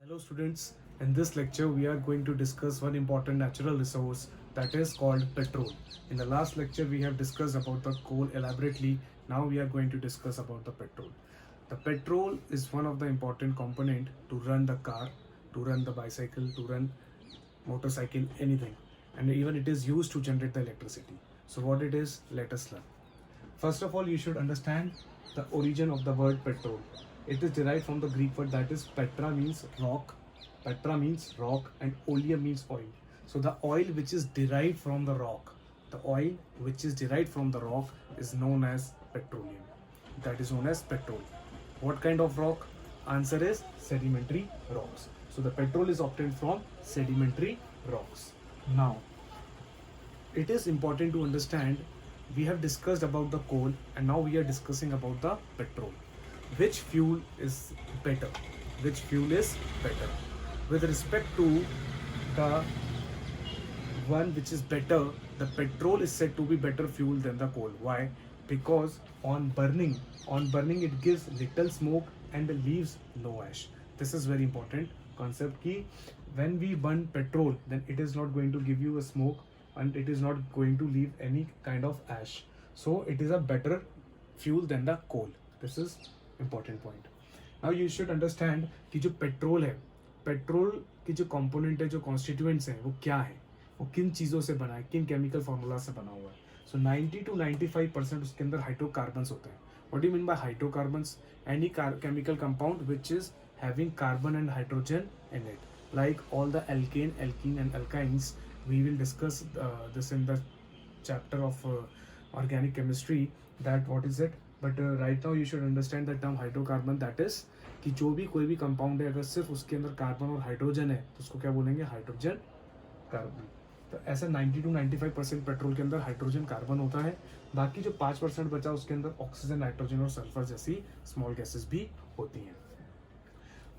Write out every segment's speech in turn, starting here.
Hello students, in this lecture we are going to discuss one important natural resource that is called petrol. In the last lecture we have discussed about the coal elaborately. Now we are going to discuss about the petrol. The petrol is one of the important component to run the car, to run the bicycle, to run motorcycle, anything. And even it is used to generate the electricity. So what it is, let us learn. First of all, you should understand the origin of the word petrol. It is derived from the Greek word that is petra means rock, and oleum means oil. So the oil which is derived from the rock, is known as petroleum. That is known as petrol. What kind of rock? Answer is sedimentary rocks. So the petrol is obtained from sedimentary rocks. Now, it is important to understand, we have discussed about the coal and now we are discussing about the petrol. Which fuel is better? With respect to the one which is better, the petrol is said to be better fuel than the coal. Why? Because on burning it gives little smoke and leaves no ash. This is very important concept ki when we burn petrol, then it is not going to give you a smoke and it is not going to leave any kind of ash. So it is a better fuel than the coal. This is important point. Now you should understand कि जो petrol है, petrol की जो component है, जो constituents हैं, वो क्या है, वो किन चीज़ों से बना है, किन केमिकल फार्मूला से बना हुआ है. सो 90 to 95% उसके अंदर हाइड्रोकार्बन्स होते हैं. What do you mean by hydrocarbons? Any chemical compound which is having carbon and hydrogen in it, like all the alkane, alkene and alkynes. We will discuss this in the chapter of organic chemistry, that what is it. But right now you should understand the term hydrocarbon, that is कि जो भी कोई भी compound है, अगर सिर्फ उसके अंदर कार्बन और हाइड्रोजन है तो उसको क्या बोलेंगे? Hydrogen carbon. तो ऐसा 90 to 95% पेट्रोल के अंदर हाइड्रोजन कार्बन होता है. बाकी जो 5% बचा उसके अंदर ऑक्सीजन, नाइट्रोजन और सल्फर जैसी स्मॉल गैसेस भी होती हैं.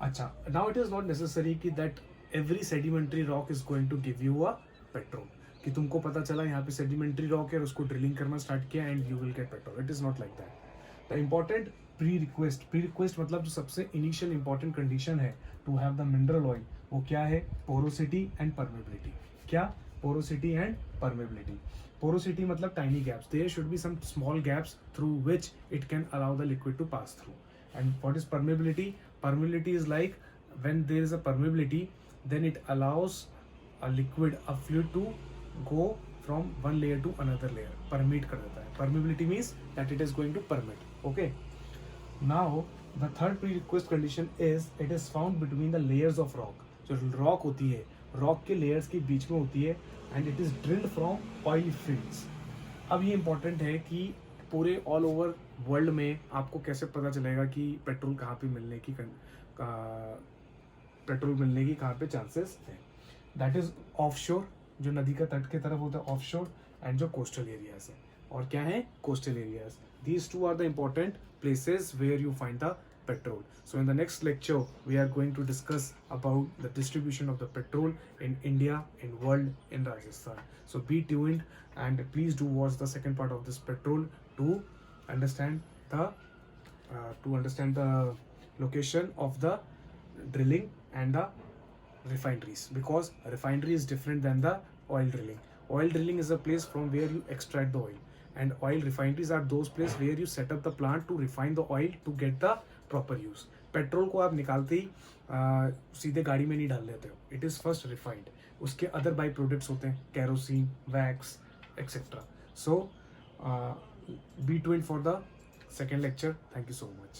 अच्छा, now it is not necessary कि that every sedimentary rock is going to give you a petrol, कि तुमको पता चला यहाँ पे सेडिमेंट्री रॉक है और उसको ड्रिलिंग करना स्टार्ट किया and you will get petrol. It is not like that. The important pre request मतलब जो सबसे इनिशियल इंपॉर्टेंट कंडीशन है to have the mineral oil, वो क्या है? Porosity and permeability. क्या? Porosity and permeability. पोरोसिटी मतलब tiny gaps. There should be some small gaps through which it can allow the liquid to pass through. And what is permeability? Permeability is like when there is a permeability, then it allows a liquid, a fluid to go from one layer to another layer. Permeate कर देता है. Permeability means that it is going to permeate. Okay. Now the third prerequisite condition is it is found between the layers of rock. जो rock होती है, rock के layers के बीच में होती है and it is drilled from oil fields. अब ये important है कि पूरे ऑल ओवर वर्ल्ड में आपको कैसे पता चलेगा कि पेट्रोल कहाँ पे मिलने की कहाँ पे चांसेस हैं. दैट इज ऑफशोर, जो नदी का तट के तरफ होता है ऑफशोर, एंड जो कोस्टल एरियाज है. और क्या है? Coastal areas. These two are the important places where you find the petrol. So in the next lecture we are going to discuss about the distribution of the petrol in India, in world, in Rajasthan. So be tuned and please do watch the second part of this petrol to understand the location of the drilling and the refineries, because refinery is different than the oil drilling. Oil drilling is a place from where you extract the oil, and oil refineries are those places where you set up the plant to refine the oil to get the proper use. Petrol को आप निकालते ही सीधे गाड़ी में नहीं डाल लेते हो. It is first refined. उसके अदर बाई प्रोडक्ट्स होते हैं, kerosene, wax etcetera. So be tuned for the second lecture. Thank you so much.